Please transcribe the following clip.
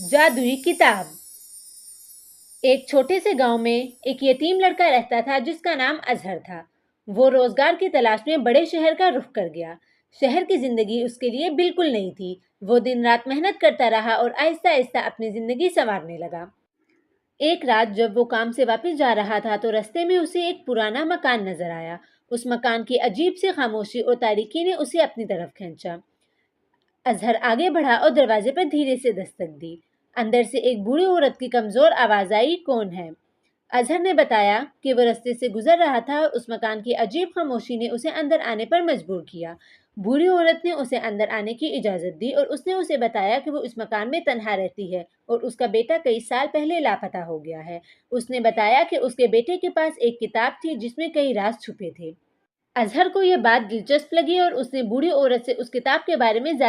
जादुई किताब। एक छोटे से गांव में एक यतीम लड़का रहता था जिसका नाम अजहर था। वो रोजगार की तलाश में बड़े शहर का रुख कर गया। शहर की जिंदगी उसके लिए बिल्कुल नहीं थी। वो दिन रात मेहनत करता रहा और आहिस्ता आहिस्ता अपनी जिंदगी संवारने लगा। एक रात जब वो काम से वापस जा रहा था तो रास्ते में उसे एक पुराना मकान नजर आया। उस मकान की अजीब सी खामोशी और तारीकी ने उसे अपनी तरफ खींचा। अजहर आगे बढ़ा और दरवाजे पर धीरे से दस्तक दी। अंदर से एक बूढ़ी औरत की कमजोर आवाज आई, कौन है? अजहर ने बताया कि वो रास्ते से गुजर रहा था और उस मकान की अजीब खामोशी ने उसे अंदर आने पर मजबूर किया। बूढ़ी औरत ने उसे अंदर आने की इजाजत दी और उसने उसे बताया कि वो इस मकान में तन्हा रहती है और उसका बेटा कई साल पहले लापता हो गया है। उसने बताया कि उसके बेटे के पास एक किताब थी जिसमें कई राज छुपे थे। अजहर को यह बात दिलचस्प लगी और उसने बूढ़ी औरत से उस किताब के बारे में ज्यादा